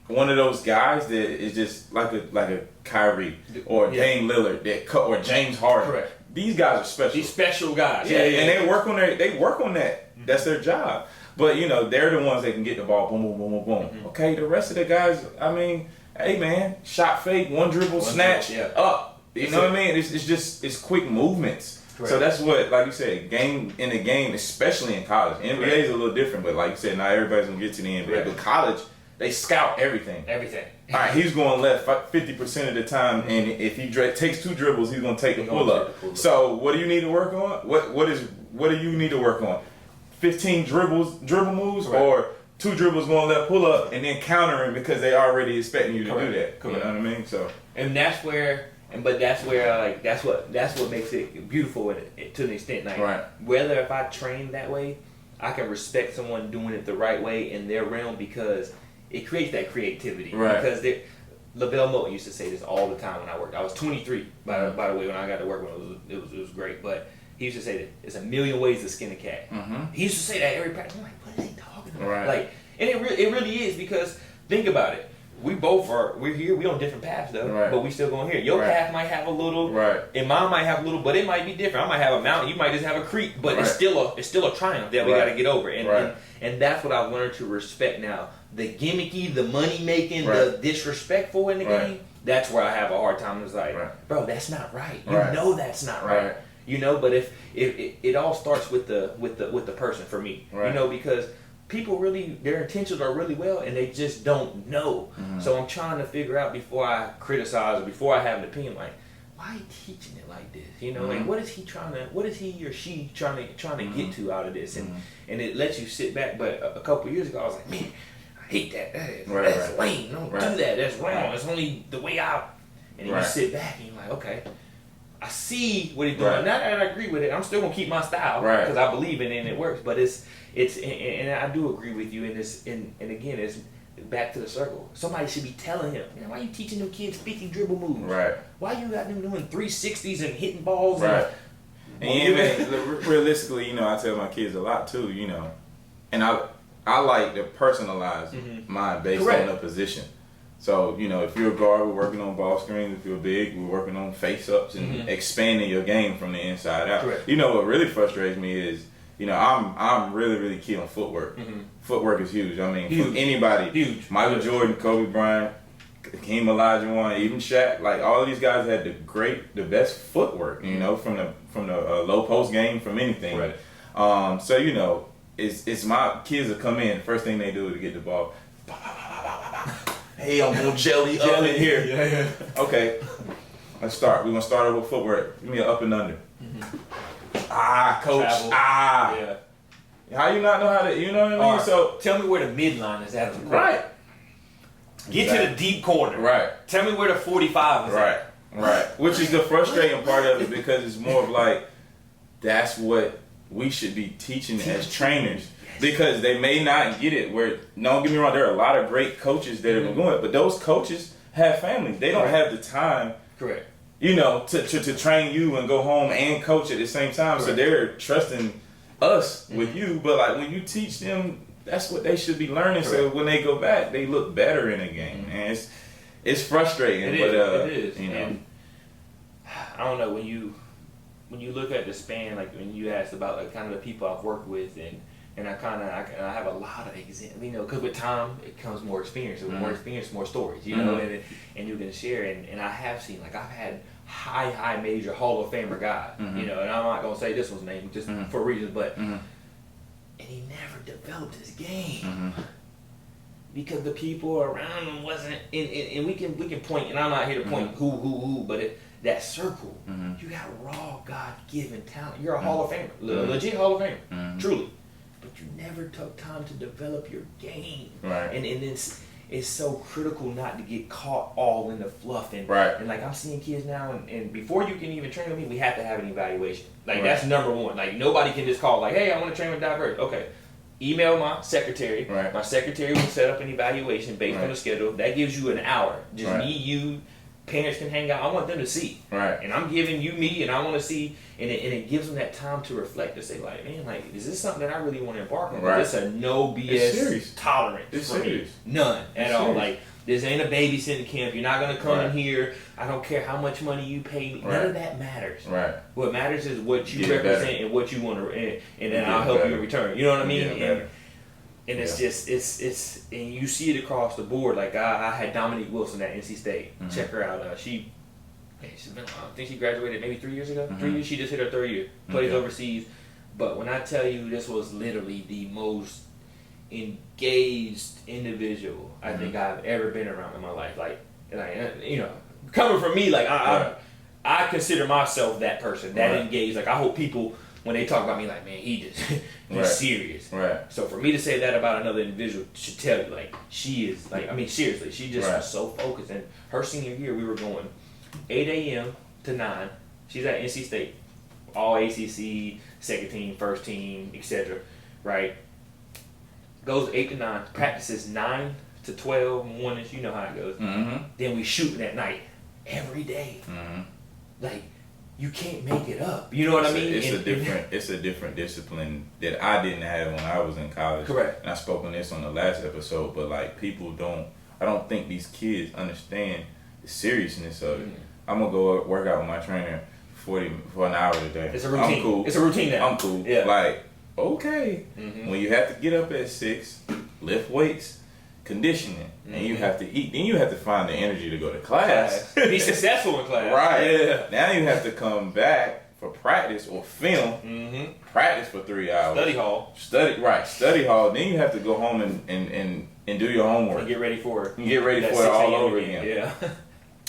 one of those guys that is just like a Kyrie or Dame Lillard or James Harden. These guys are special. These special guys. And they work on that. That's their job. But they're the ones that can get the ball, boom, boom, boom, boom, boom. Okay, the rest of the guys, I mean, hey man, shot fake, one dribble, snatch, up. You know what I mean? It's quick movements. So that's what, like you said, in the game, especially in college. NBA is a little different, but like you said, not everybody's gonna get to the NBA. But college, they scout everything. All right, he's going left 50% of the time, and if he takes 2 dribbles, he's going to take the pull up. So what do you need to work on? What do you need to work on? 15 dribble moves, or 2 dribbles going left pull up, and then countering because they already expecting you to do that. You know what I mean? So that's where that's what makes it beautiful to an extent. Like whether if I train that way, I can respect someone doing it the right way in their realm, because it creates that creativity. Because LaVelle Moten used to say this all the time when I worked. I was 23, by the way, when I got to work. It was great. But he used to say that there's a million ways to skin a cat. He used to say that every practice. I'm like, what is he talking about? Like, and it really is, because think about it. we're here. We on different paths though, but we still going here. Your path might have a little, and mine might have a little, but it might be different. I might have a mountain. You might just have a creek, but it's still a triumph that we got to get over. And that's what I've learned to respect now. The gimmicky, the money making, the disrespectful in the game. That's where I have a hard time. It's like, bro, that's not right. You know that's not right. You know, but if it all starts with the person for me. You know, because people really, their intentions are really well, and they just don't know. So I'm trying to figure out before I criticize or before I have an opinion, like, why are you teaching it like this? You know, like what is he or she trying to get to out of this? And it lets you sit back. But a couple years ago, I was like, man, I hate that. That's lame. Don't do that. That's wrong. It's only the way out. And then you sit back and you're like, okay, I see what he's doing. Not that I agree with it. I'm still gonna keep my style because I believe in it and it works. But it's and I do agree with you. And again, it's back to the circle. Somebody should be telling him, man, why are you teaching them kids 50 dribble moves? Why you got them doing 360s and hitting balls? And even realistically, you know, I tell my kids a lot too. You know, and I like to personalize mine based on the position. So, you know, if you're a guard, we're working on ball screens. If you're big, we're working on face-ups and expanding your game from the inside out. You know, what really frustrates me is, you know, I'm really, really key on footwork. Footwork is huge. I mean, for anybody, Michael Jordan, Kobe Bryant, Hakeem Olajuwon, even Shaq, like all of these guys had the best footwork, you know, from the low post game, from anything. So, you know, it's my kids that come in, first thing they do is get the ball. Hey, I'm gonna jelly up in here. Okay, let's start. We're gonna start over with footwork. Give me an up and under. Coach. Travel. How you not know how to? You know what I mean? So tell me where the midline is at. Get to the deep corner. Tell me where the 45 is at. Which is the frustrating part of it, because it's more of like that's what we should be teaching as trainers. Because they may not get it. Where, don't get me wrong, there are a lot of great coaches that are doing it, but those coaches have families. They don't have the time, you know, to train you and go home and coach at the same time. So they're trusting us with you. But like when you teach them, that's what they should be learning. So when they go back, they look better in the game. And it's frustrating. It is. You know, and I don't know, when you look at the span, like when you asked about like kind of the people I've worked with, and I have a lot of examples, you know, because with time it comes more experience. With more experience, more stories, you know, and you can share. And I have seen, like, I've had high major Hall of Famer guys, you know, and I'm not gonna say this one's name just for reasons, but and he never developed his game because the people around him wasn't. And we can point, and I'm not here to point who, but that circle, you got raw God-given talent. You're a Hall of Famer, legit Hall of Famer, truly. But you never took time to develop your game. And it's so critical not to get caught all in the fluff. And like I'm seeing kids now, and before you can even train with me, we have to have an evaluation. Like that's number one. Like nobody can just call like, hey, I want to train with Diverge. Okay. Email my secretary. My secretary will set up an evaluation based on the schedule. That gives you an hour. Just me, you, parents can hang out. I want them to see. And I'm giving you me, and I want to see, and it gives them that time to reflect, to say like, man, like, is this something that I really want to embark on? It's a no BS tolerance for me. None at all. Like, this ain't a babysitting camp. You're not gonna come in here. I don't care how much money you pay me. None of that matters. What matters is what you represent and what you want to, and then I'll help you in return. You know what I mean? And it's just, it's, and you see it across the board. Like I had Dominique Wilson at NC State. Check her out. She's been, I think she graduated maybe 3 years ago. 3 years. She just hit her third year. Plays overseas. But when I tell you, this was literally the most engaged individual I think I've ever been around in my life. Like, and you know, coming from me, like I consider myself that person, that engaged. Like I hope people, when they talk about me, like, man, he's serious. So for me to say that about another individual should tell you, like, she is, like, I mean, seriously, she just was so focused. And her senior year, we were going 8 a.m. to 9. She's at NC State, all ACC, second team, first team, etc. Right? Goes 8 to 9, practices 9 to 12 mornings. You know how it goes. Then we shooting at night every day. Like, you can't make it up. You know what I mean? It's a different discipline that I didn't have when I was in college. And I spoke on this on the last episode, but like people don't I don't think these kids understand the seriousness of it. I'm gonna go work out with my trainer for an hour a day. It's a routine. I'm cool. It's a routine now. I'm cool. Yeah. Like, okay. When you have to get up at 6, lift weights, conditioning, and you have to eat, then you have to find the energy to go to class. Be successful in class. Right. Yeah. Now you have to come back for practice or film. Practice for 3 hours. Study hall. Study hall. Then you have to go home and do your homework. And get ready for it. And get ready for it all over again. Yeah.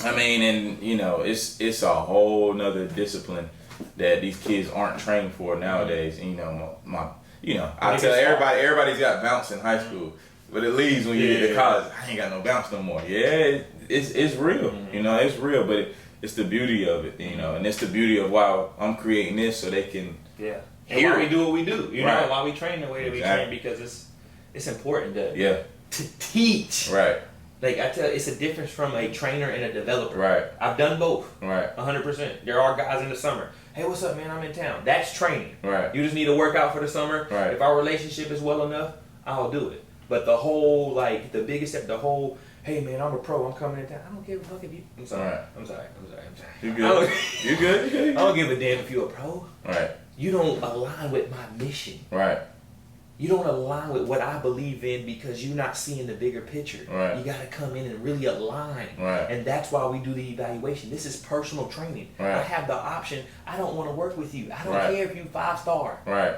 I mean, and you know, it's a whole nother discipline that these kids aren't trained for nowadays. And, you know, I tell everybody's got bounce in high school, but it leaves when you get to college. I ain't got no bounce no more. Yeah, it's real. You know, it's real, but it's the beauty of it. You know, and it's the beauty of why I'm creating this so they can. Yeah. And why we do what we do. You know, why we train the way that we train, Exactly. because it's important to teach. Right. Like I tell you, it's a difference from a trainer and a developer. Right. I've done both. Right. 100%. There are guys in the summer. Hey, what's up, man? I'm in town. That's training. Right. You just need to work out for the summer. Right. If our relationship is well enough, I'll do it. But the whole, like, the biggest step, the whole, hey, man, I'm a pro. I'm coming in town. I don't give a fuck if you. I'm sorry. Right. I'm sorry. You good? You good? I don't give a damn if you're a pro. Right. You don't align with my mission. Right. You don't align with what I believe in because you're not seeing the bigger picture. Right. You got to come in and really align. Right. And that's why we do the evaluation. This is personal training. Right. I have the option. I don't want to work with you. I don't Right. care if you 5-star. Right.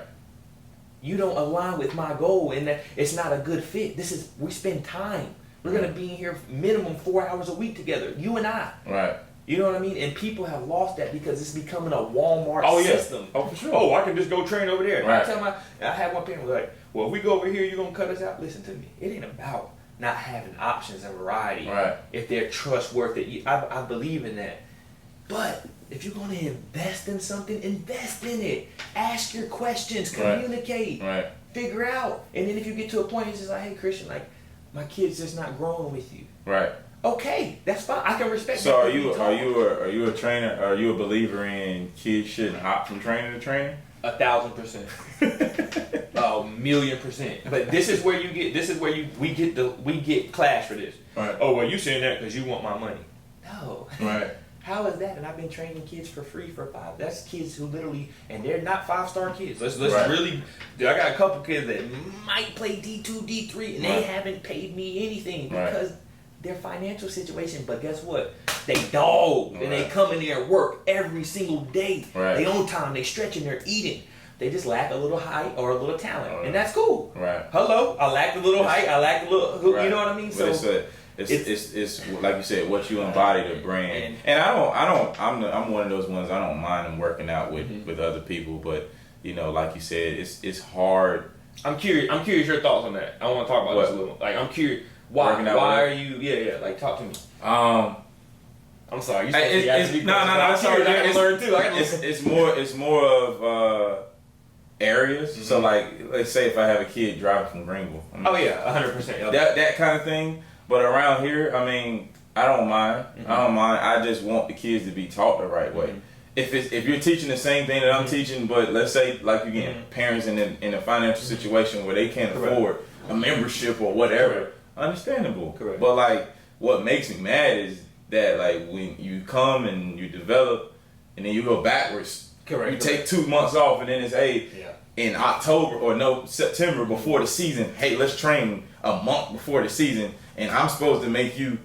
You don't align with my goal, and that it's not a good fit. We spend time. We're gonna be in here minimum 4 hours a week together. You and I. Right. You know what I mean? And people have lost that because it's becoming a Walmart system. Oh, for sure. Oh, I can just go train over there. Right. I had one parent was like, well, if we go over here, you're going to cut us out? Listen to me. It ain't about not having options and variety. Right. If they're trustworthy. I believe in that. But if you're going to invest in something, invest in it. Ask your questions. Communicate. Right. Figure out. And then if you get to a point, it's just like, hey, Christian, like, my kid's just not growing with you. Right. Okay, that's fine. I can respect. So are you a trainer? Are you a believer in kids shouldn't hop from trainer to trainer? 1,000%. 1,000,000%. But this is where we get clash for this. Right. Oh, well, you saying that because you want my money? No. Right. How is that? And I've been training kids for free for 5. That's kids who literally, and they're not 5-star kids. Let's Right. really. I got a couple kids that might play D2, D3, and they Right. haven't paid me anything Right. because their financial situation. But guess what? They dog, and they Right. come in there and work every single day. Right. They on time. They stretching. They're eating. They just lack a little height or a little talent, Right. and that's cool. Right. Hello, I lack a little height. I lack a little. Right. You know what I mean? But So it's like you said, what you embody the brand. And I'm one of those ones. I don't mind them working out with other people, but you know, like you said, it's hard. I'm curious your thoughts on that. I want to talk about this a little. Like, I'm curious. Why are you? Yeah. Like, talk to me. I'm sorry. You It's learn too. It's more of areas. Mm-hmm. So like, let's say if I have a kid driving from Greenville. 100%. That kind of thing. But around here, I mean, I don't mind. Mm-hmm. I don't mind. I just want the kids to be taught the right way. Mm-hmm. If you're teaching the same thing that I'm teaching, but let's say like again, parents in a financial situation where they can't afford a membership or whatever, understandable. Correct. But like, what makes me mad is that like when you come and you develop, and then you go backwards. Correct. You take 2 months off, and then it's in October or September before the season. Hey, let's train a month before the season, and I'm supposed to make you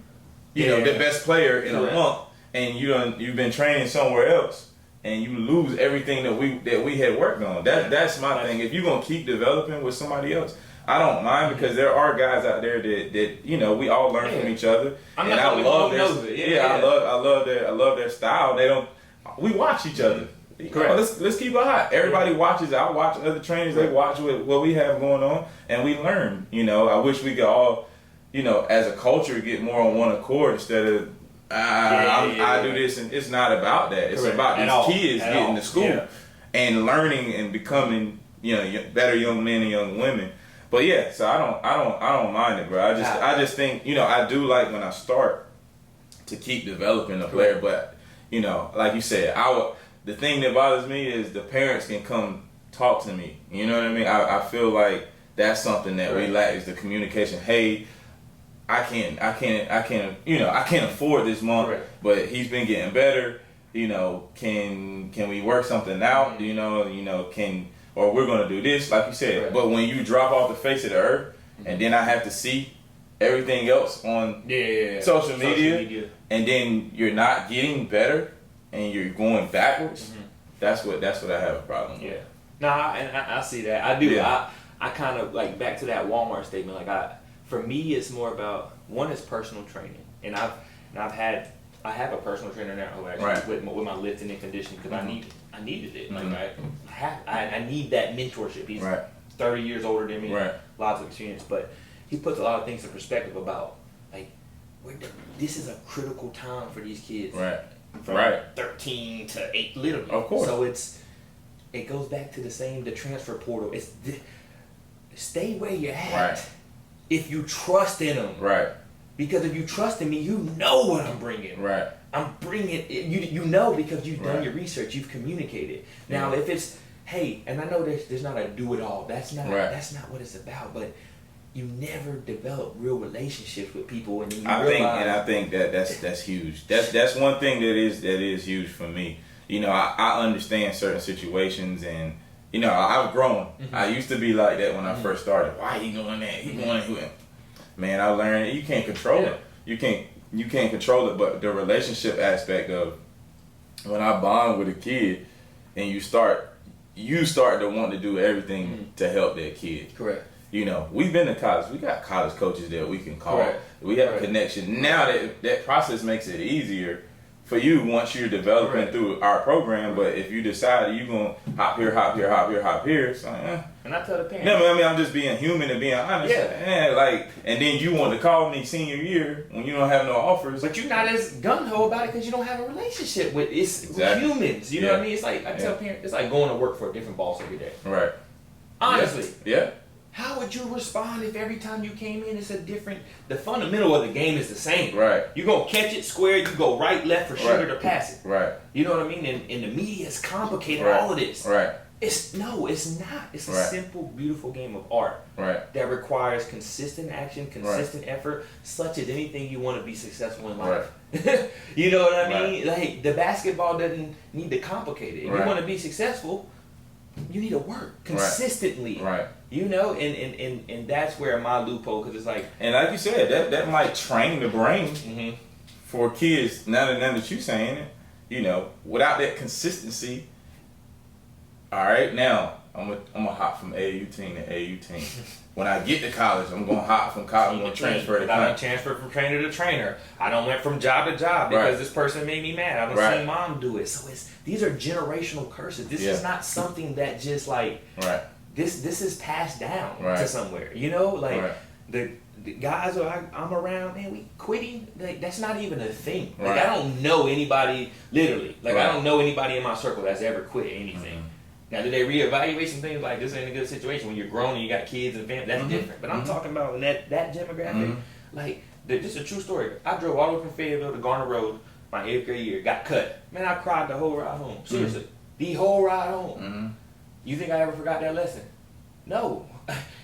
know, the best player in a month, and you've been training somewhere else, and you lose everything that we had worked on. That's my thing. If you're gonna keep developing with somebody else, I don't mind, because there are guys out there that you know, we all learn from each other, I love their style. We watch each other. Correct. Let's keep it hot. Everybody watches. I watch other trainers. They watch what we have going on, and we learn. You know, I wish we could all, you know, as a culture, get more on one accord instead of I do this, and it's not about that. It's about these kids getting to school and learning and becoming, you know, better young men and young women. But yeah, so I don't mind it, bro. I just think, you know, I do like when I start to keep developing the player, but you know, like you said, the thing that bothers me is the parents can come talk to me. You know what I mean? I feel like that's something that we lack, is the communication. Hey, I can't, you know, I can't afford this month, Right. but he's been getting better. You know, can we work something out? Mm-hmm. You know, or we're gonna do this, like you said. Right. But when you drop off the face of the earth, and then I have to see everything else on social media, and then you're not getting better, and you're going backwards. Mm-hmm. That's what I have a problem with. Yeah. No, I see that. I do. Yeah. I kind of like back to that Walmart statement. Like for me, it's more about one is personal training, and I have a personal trainer now who actually Right. with my lifting and conditioning because I needed it. Mm-hmm. Like I need that mentorship. He's Right. 30 years older than me, Right. lots of experience, but he puts a lot of things in perspective about like this is a critical time for these kids. Right. From Right. 13 to 8, literally. Of course. So it goes back to the transfer portal. Stay where you're at. Right. If you trust in them. Right. Because if you trust in me, you know what I'm bringing. Right. I'm bringing you know because you've done Right. your research, you've communicated. Now, if it's hey, and I know there's not a do it all. That's not what it's about. But you never develop real relationships with people, and I think that's huge. That's one thing that is huge for me. You know, I understand certain situations, and you know, I've grown. Mm-hmm. I used to be like that when I first started. Why he doing that? He going to man. I learned you can't control it. You can't control it, but the relationship aspect of when I bond with a kid, and you start to want to do everything to help that kid. Correct. You know, we've been to college. We got college coaches that we can call. Correct. We have Correct. a connection. Now that process makes it easier for you once you're developing Correct. through our program. But if you decide you're going to hop here, it's like, And I tell the parents. No, I mean, I'm just being human and being honest. Yeah. Like, and then you want to call me senior year when you don't have no offers. But you're not as gung-ho about it because you don't have a relationship with Exactly. humans. You know what I mean? It's like, I tell parents, it's like going to work for a different boss every day. Right. Honestly. Yeah. How would you respond if every time you came in it's a different, the fundamental of the game is the same. Right. You're going to catch it square, you go right, left for sugar to pass it. Right. You know what I mean? And the media has complicated Right. all of this. Right. It's not. It's a Right. simple, beautiful game of art. Right. That requires consistent action, consistent effort, such as anything you want to be successful in life. You know what I mean? Like, the basketball doesn't need to complicate it. If you want to be successful, you need to work consistently. Right. You know, and that's where my loophole, because it's like, and like you said, that might train the brain for kids. Now that you're saying it, you know, without that consistency. All right, now I'm gonna hop from AAU team to AAU team. When I get to college, I'm gonna hop from college. I'm gonna transfer to I college. don't transfer from trainer to trainer. I don't went from job to job because this person made me mad. I don't see mom do it. So these are generational curses. This is not something that just like this is passed down to somewhere. You know, like the guys I'm around, man, we quitting. Like, that's not even a thing. Like, I don't know anybody, literally. Like, I don't know anybody in my circle that's ever quit anything. Now, do they reevaluate some things like this ain't a good situation when you're grown and you got kids and family? That's different. But I'm talking about in that demographic. Like, just a true story. I drove all the way from Fayetteville to Garner Road my 8th grade year, got cut. Man, I cried the whole ride home. Seriously. The whole ride home. You think I ever forgot that lesson? No.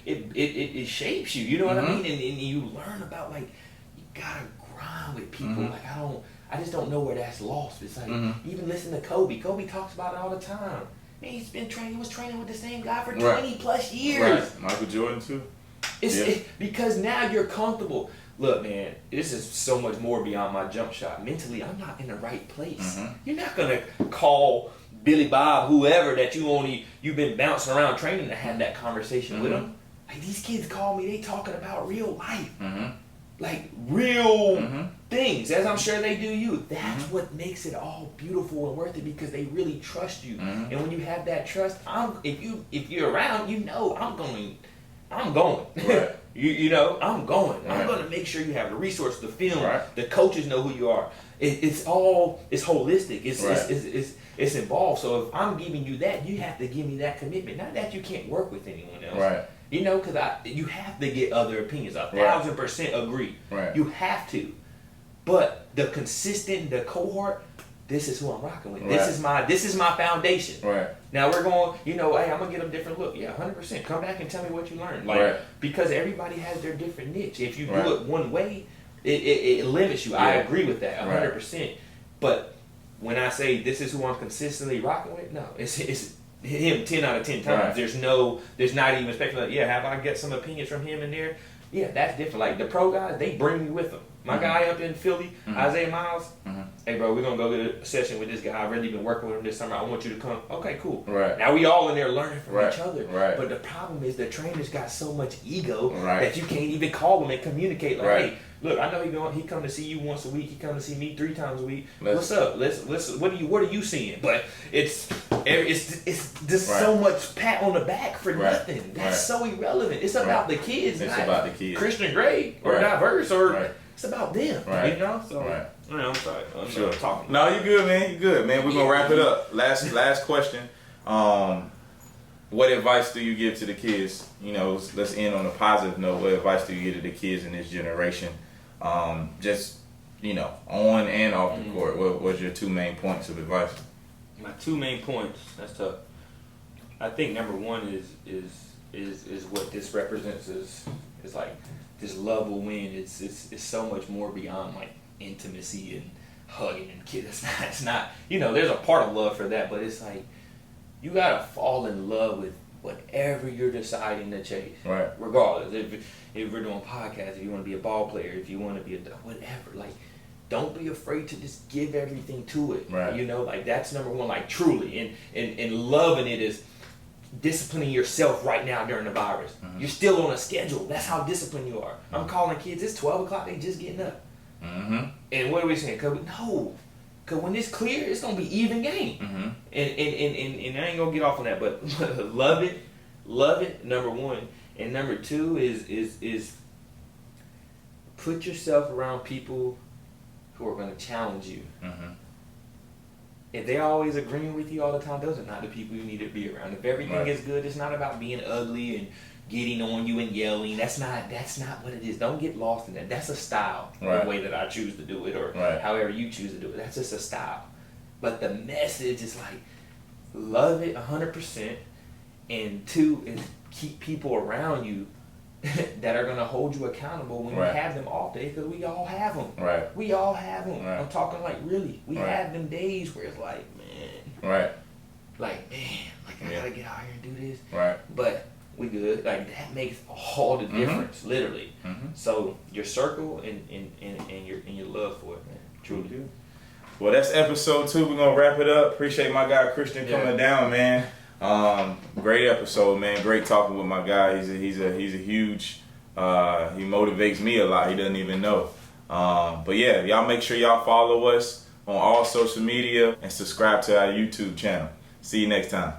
It shapes you. You know what I mean? And you learn about, like, you gotta grind with people. Like, I just don't know where that's lost. It's like, even listen to Kobe. Kobe talks about it all the time. Man, he was training with the same guy for 20 plus years. Right. Michael Jordan too. It's because now you're comfortable. Look, man, this is so much more beyond my jump shot. Mentally, I'm not in the right place. You're not gonna call Billy Bob, whoever that you've been bouncing around training to have that conversation with them. Like, these kids call me, they talking about real life. Like real things, as I'm sure they do you. That's what makes it all beautiful and worth it, because they really trust you. And when you have that trust, if you're around, you know I'm going. Right. you know, I'm going. I'm going to make sure you have the resources, the film, the coaches know who you are. It's holistic. It's involved. So if I'm giving you that, you have to give me that commitment. Not that you can't work with anyone else. Right. You know, because you have to get other opinions. 1,000% agree. Right. You have to. But the cohort, this is who I'm rocking with. Right. This is my foundation. Right. Now we're going, you know, hey, I'm gonna get them different look. Yeah, 100%. Come back and tell me what you learned. Like, right. because everybody has their different niche. If you do right. it one way, it limits you. Yeah. I agree with that 100%. Right. But when I say this is who I'm consistently rocking with, no, it's him 10 out of 10 times. Right. There's not even speculation. Yeah, have I get some opinions from him in there? Yeah, that's different. Like the pro guys, they bring me with them. My guy up in Philly, Isaiah Miles, hey bro, we're gonna go get a session with this guy. I've really been working with him this summer. I want you to come. Okay, cool. Right. Now we all in there learning from each other. Right. But the problem is the trainers got so much ego that you can't even call them and communicate. Like, hey, look, I know he come to see you once a week. He come to see me 3 times a week. What's up? Let's what are you seeing? But it's just so much pat on the back for nothing. That's so irrelevant. It's about the kids. It's about the kids. Christian grade or diverse or it's about them. Right. You know? So I'm sorry. I'm sure. Talking. No, you good, man. You good, man. We're gonna wrap it up. Last question. What advice do you give to the kids? You know, let's end on a positive note. What advice do you give to the kids in this generation? Just, you know, on and off the court. What was your 2 main points of advice? My 2 main points. That's tough. I think number 1 is what this represents is like this love will win. It's so much more beyond like intimacy and hugging and kids. It's not. You know, there's a part of love for that, but it's like you gotta fall in love with whatever you're deciding to chase. Right. Regardless, if we're doing podcasts, if you want to be a ball player, if you want to be a whatever, like, don't be afraid to just give everything to it. Right. You know, like that's number 1. Like truly, and loving it is disciplining yourself right now during the virus. You're still on a schedule. That's how disciplined you are. I'm calling kids. It's 12 o'clock. They just getting up. And what are we saying? Cause when it's clear, it's gonna be even game. And I ain't gonna get off on that, but love it. Number 1, and number 2 is put yourself around people who are gonna challenge you. If they're always agreeing with you all the time, those are not the people you need to be around. If everything is good, it's not about being ugly and getting on you and yelling. That's not what it is. Don't get lost in that. That's a style, the way that I choose to do it, or however you choose to do it. That's just a style. But the message is like, love it 100%, and 2 is keep people around you that are gonna hold you accountable when you have them off days, because we all have them. We all have them. I'm talking like really. We have them days where it's like, man. Like, man, like I gotta get out here and do this. But we good. Like that makes all the difference, literally. So your circle and your love for it, man. Truly do. Well, that's episode 2. We're gonna wrap it up. Appreciate my guy Christian coming down, man. Great episode, man. Great talking with my guy. He's a huge. He motivates me a lot. He doesn't even know. But yeah, y'all make sure y'all follow us on all social media and subscribe to our YouTube channel. See you next time.